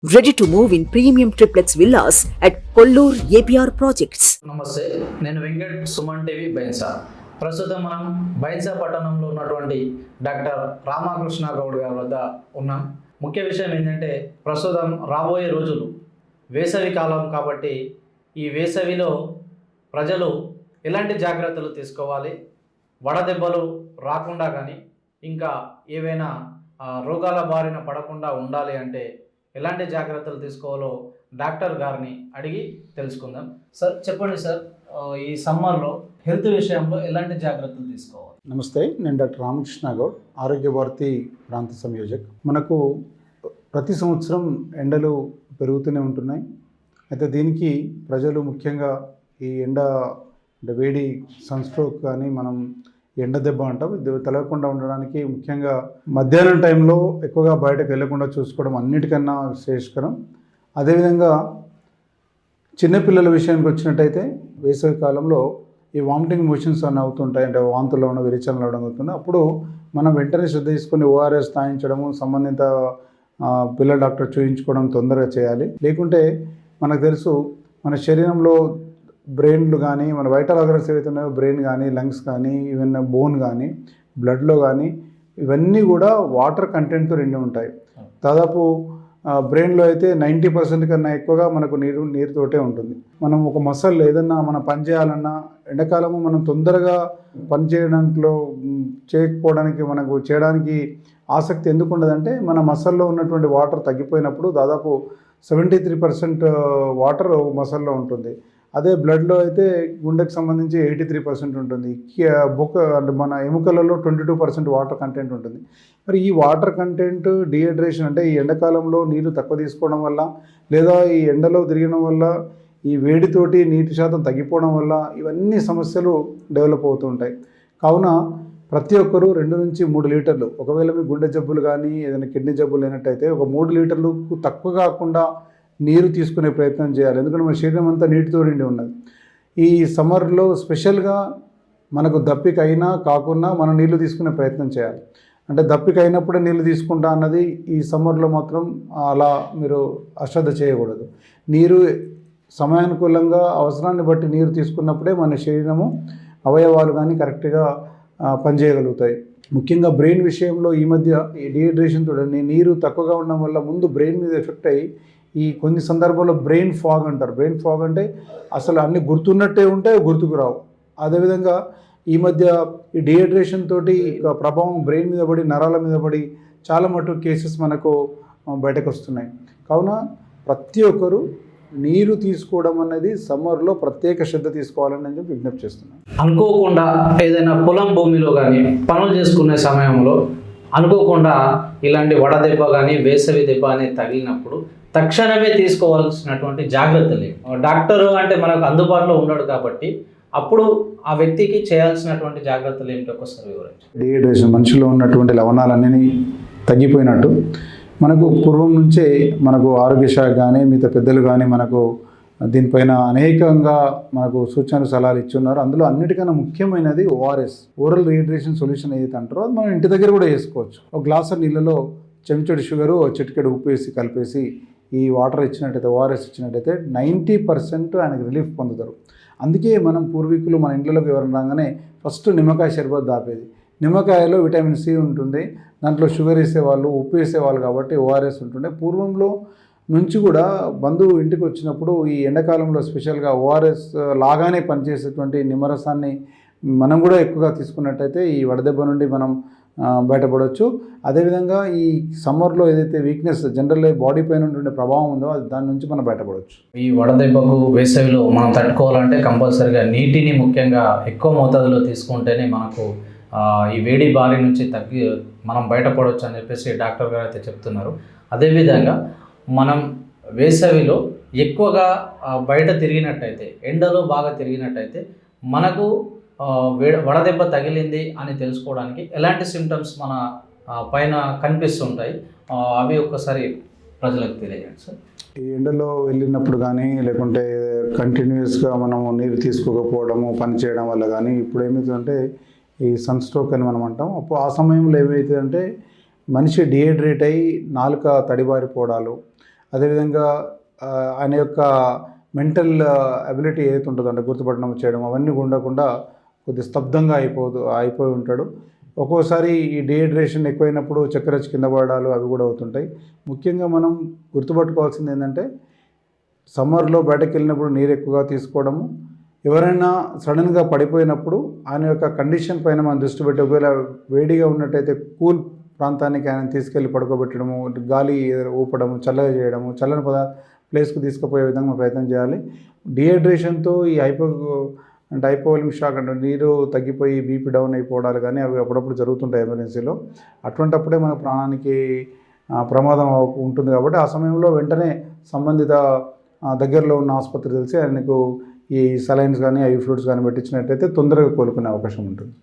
Ready to move in premium triplex villas at Kollur APR Projects. నమస్తే, నేను Venkat, Suman TV Bhainsa. ప్రస్తుతం మనం బైన్సా పట్టణంలో ఉన్నటువంటి డాక్టర్ రామకృష్ణ గౌడ్ గారి వద్ద ఉన్నాం. ముఖ్య విషయం ఏంటంటే ప్రస్తుతం రాబోయే రోజులు వేసవి కాలం కాబట్టి ఈ వేసవిలో ప్రజలు ఎలాంటి జాగ్రత్తలు తీసుకోవాలి, వడదెబ్బలు రాకుండా కానీ ఇంకా ఏవైనా రోగాల బారిన పడకుండా ఉండాలి అంటే ఎలాంటి జాగ్రత్తలు తీసుకోవాలో డాక్టర్ గారిని అడిగి తెలుసుకుందాం. సార్ చెప్పండి సార్, ఈ సమ్మర్లో హెల్త్ విషయంలో ఎలాంటి జాగ్రత్తలు తీసుకోవాలి? నమస్తే, నేను డాక్టర్ రామకృష్ణ గౌడ్, ఆరోగ్య భారతి ప్రాంత సంయోజక్. మనకు ప్రతి సంవత్సరం ఎండలు పెరుగుతూనే ఉంటున్నాయి. అయితే దీనికి ప్రజలు ముఖ్యంగా ఈ ఎండ అంటే వేడి సన్స్ట్రోక్ కానీ మనం ఎండ దెబ్బ అంటాం, ఇది తలగకుండా ఉండడానికి ముఖ్యంగా మధ్యాహ్నం టైంలో ఎక్కువగా బయటకు వెళ్ళకుండా చూసుకోవడం అన్నిటికన్నా శ్రేయస్కరం. అదేవిధంగా చిన్నపిల్లల విషయానికి వచ్చినట్టయితే వేసవి కాలంలో ఈ వామిటింగ్ మోషన్స్ అని అవుతుంటాయి, అంటే వాంతులు ఉన్న విరేచనలు అవడం అవుతుంది. అప్పుడు మనం వెంటనే శ్రద్ధ తీసుకొని ఓఆర్ఎస్ తాగించడము, సంబంధిత పిల్లల డాక్టర్ చూయించుకోవడం తొందరగా చేయాలి. లేకుంటే మనకు తెలుసు మన శరీరంలో బ్రెయిన్లు కానీ మన వైటల్ ఆర్గన్స్ ఏవైతే ఉన్నాయో బ్రెయిన్ కానీ లంగ్స్ కానీ ఈవెన్ బోన్ కానీ బ్లడ్లో కానీ ఇవన్నీ కూడా వాటర్ కంటెంట్తో నిండి ఉంటాయి. దాదాపు బ్రెయిన్లో అయితే 90% కన్నా ఎక్కువగా మనకు నీరుతోటే ఉంటుంది. మనం ఒక మసల్ ఏదన్నా మనం పని చేయాలన్నా ఎండాకాలము మనం తొందరగా పని చేయకపోవడానికి మనకు చేయడానికి ఆసక్తి ఎందుకు ఉండదంటే మన మసల్లో ఉన్నటువంటి వాటర్ తగ్గిపోయినప్పుడు దాదాపు 73% వాటర్ మసల్లో ఉంటుంది. అదే బ్లడ్లో అయితే గుండెకి సంబంధించి 83% ఉంటుంది. బొక్క అంటే మన ఎముకలలో 22% వాటర్ కంటెంట్ ఉంటుంది. మరి ఈ వాటర్ కంటెంట్ డిహైడ్రేషన్ అంటే ఈ ఎండాకాలంలో నీరు తక్కువ తీసుకోవడం వల్ల లేదా ఈ ఎండలో తిరగడం వల్ల ఈ వేడితోటి నీటి శాతం తగ్గిపోవడం వల్ల ఇవన్నీ సమస్యలు డెవలప్ అవుతుంటాయి. కావున ప్రతి ఒక్కరూ 2 నుంచి 3 లీటర్లు, ఒకవేళ మీ గుండె జబ్బులు కానీ ఏదైనా కిడ్నీ జబ్బులు అయినట్టయితే ఒక 3 లీటర్లు తక్కువ కాకుండా నీరు తీసుకునే ప్రయత్నం చేయాలి. ఎందుకంటే మన శరీరం అంతా నీటితో నిండి ఉన్నది. ఈ సమ్మర్లో స్పెషల్గా మనకు దప్పిక అయినా కాకుండా మనం నీళ్లు తీసుకునే ప్రయత్నం చేయాలి. అంటే దప్పిక అయినప్పుడే నీళ్లు తీసుకుంటా అన్నది ఈ సమ్మర్లో మాత్రం అలా మీరు అశ్రద్ధ చేయకూడదు. నీరు సమయానుకూలంగా అవసరాన్ని బట్టి నీరు తీసుకున్నప్పుడే మన శరీరము అవయవాలు కానీ కరెక్ట్గా పనిచేయగలుగుతాయి. ముఖ్యంగా బ్రెయిన్ విషయంలో ఈ మధ్య ఈ డిహైడ్రేషన్ చూడండి, నీరు తక్కువగా ఉండడం వల్ల ముందు బ్రెయిన్ మీద ఎఫెక్ట్ అయ్యి ఈ కొన్ని సందర్భాల్లో బ్రెయిన్ ఫాగ్ అంటారు. బ్రెయిన్ ఫాగ్ అంటే అసలు అన్నీ గుర్తున్నట్టే ఉంటే గుర్తుకు రావు. అదేవిధంగా ఈ మధ్య ఈ డిహైడ్రేషన్ తోటి ప్రభావం బ్రెయిన్ మీద పడి నరాల మీద పడి చాలా మటుకు కేసెస్ మనకు బయటకు వస్తున్నాయి. కావున ప్రతి ఒక్కరూ నీరు తీసుకోవడం అనేది సమ్మర్లో ప్రత్యేక శ్రద్ధ తీసుకోవాలని నేను విజ్ఞప్తి చేస్తున్నాను. అనుకోకుండా ఏదైనా పొలం భూమిలో కానీ పనులు చేసుకునే సమయంలో అనుకోకుండా ఇలాంటి వడదెబ్బ కానీ వేసవి దెబ్బ అనేది తగిలినప్పుడు తక్షణమే తీసుకోవాల్సినటువంటి జాగ్రత్తలు డాక్టర్ అంటే మనకు అందుబాటులో ఉన్నాడు కాబట్టి అప్పుడు ఆ వ్యక్తికి చేయాల్సినటువంటి జాగ్రత్తలు ఏమిటో ఒకసారి వివరించండి. డిహైడ్రేషన్ మనిషిలో ఉన్నటువంటి లవణాలన్నీ తగ్గిపోయినట్టు మనకు పూర్వం నుంచే మనకు ఆరోగ్య శాఖ కానీ మిగతా పెద్దలు కానీ మనకు దీనిపైన అనేకంగా మనకు సూచనలు సలహాలు ఇచ్చున్నారు. అందులో అన్నిటికన్నా ముఖ్యమైనది ఓఆర్ఎస్, ఓరల్ రీహైడ్రేషన్ సొల్యూషన్ ఏదైతే అంటారో అది మనం ఇంటి దగ్గర కూడా చేసుకోవచ్చు. ఒక గ్లాసు నీళ్ళలో చెంచాడు షుగరు, చిటికెడు ఉప్పు వేసి కలిపేసి ఈ వాటర్ ఇచ్చినట్టయితే ఓఆర్ఎస్ ఇచ్చినట్టయితే 90% ఆయనకు రిలీఫ్ పొందుతారు. అందుకే మనం పూర్వీకులు మన ఇంట్లోకి ఎవరైనా రాగానే ఫస్ట్ నిమ్మకాయ షర్బత్ దాపేది. నిమ్మకాయలో విటమిన్ సి ఉంటుంది, దాంట్లో షుగర్ వేసేవాళ్ళు, ఉప్పు వేసేవాళ్ళు కాబట్టి ఓఆర్ఎస్ ఉంటుండే. పూర్వంలో నుంచి కూడా బంధువు ఇంటికి వచ్చినప్పుడు ఈ ఎండాకాలంలో స్పెషల్గా ఓఆర్ఎస్ లాగానే పనిచేసేటువంటి నిమ్మరసాన్ని మనం కూడా ఎక్కువగా తీసుకున్నట్టయితే ఈ వడదెబ్బ నుండి మనం బయటపడవచ్చు. అదేవిధంగా ఈ సమ్మర్లో ఏదైతే వీక్నెస్ జనరల్ బాడీ పైన ఉండే ప్రభావం ఉందో అది దాని నుంచి మనం బయటపడవచ్చు. ఈ వడదెబ్బకు వేసవిలో మనం తట్టుకోవాలంటే కంపల్సరీగా నీటిని ముఖ్యంగా ఎక్కువ మోతాదులో తీసుకుంటేనే మనకు ఈ వేడి బారి నుంచి మనం బయటపడవచ్చు అని చెప్పేసి డాక్టర్ గారు అయితే చెప్తున్నారు. అదేవిధంగా మనం వేసవిలో ఎక్కువగా బయట తిరిగినట్టయితే, ఎండలో బాగా తిరిగినట్టయితే మనకు వడదెబ్బ తగిలింది అని తెలుసుకోవడానికి ఎలాంటి సిమ్టమ్స్ మన పైన కనిపిస్తుంటాయి అవి ఒక్కసారి ప్రజలకు తెలియజేయండి సార్. ఈ ఎండలో వెళ్ళినప్పుడు కానీ లేకుంటే కంటిన్యూస్గా మనము నీరు తీసుకోకపోవడము పని చేయడం వల్ల కానీ ఇప్పుడు ఏమవుతుందంటే ఈ సన్ స్ట్రోక్ అని మనం అంటాం. అప్పుడు ఆ సమయంలో ఏమవుతుందంటే మనిషి డిహైడ్రేట్ అయ్యి నాలుక తడిబారిపోవడాలు, అదేవిధంగా ఆయన యొక్క మెంటల్ అబిలిటీ ఏదైతే ఉంటుందో అంటే గుర్తుపట్టడం చేయడం అవన్నీ ఉండకుండా కొద్ది స్తబ్దంగా అయిపోయి ఉంటాడు. ఒక్కోసారి ఈ డీహైడ్రేషన్ ఎక్కువైనప్పుడు చక్కెర వచ్చి కింద పడడాలు అవి కూడా అవుతుంటాయి. ముఖ్యంగా మనం గుర్తుపట్టుకోవాల్సింది ఏంటంటే సమ్మర్లో బయటకు వెళ్ళినప్పుడు నీరు ఎక్కువగా తీసుకోవడము, ఎవరైనా సడన్గా పడిపోయినప్పుడు ఆయన యొక్క కండిషన్ పైన మనం దృష్టి పెట్టి ఒకవేళ వేడిగా ఉన్నట్టయితే కూల్ ప్రాంతానికి ఆయన తీసుకెళ్ళి పడుకోబెట్టడము, గాలి ఊపడము, చల్లగా చేయడము, చల్లని ప్లేస్కి తీసుకుపోయే విధంగా ప్రయత్నం చేయాలి. డీహైడ్రేషన్తో ఈ హైపోవోలిమిక్ షాక్ అంటే నీరు తగ్గిపోయి బీపీ డౌన్ అయిపోవడాలు కానీ అవి అప్పుడప్పుడు జరుగుతుంటాయి ఎమర్జెన్సీలో. అటువంటప్పుడే మన ప్రాణానికి ప్రమాదం ఉంటుంది. కాబట్టి ఆ సమయంలో వెంటనే సంబంధిత దగ్గరలో ఉన్న ఆసుపత్రి తెలిసి ఆయనకు ఈ సలైన్స్ కానీ ఐవి ఫ్లూయిడ్స్ కానీ పెట్టించినట్టయితే తొందరగా కోలుకునే అవకాశం ఉంటుంది.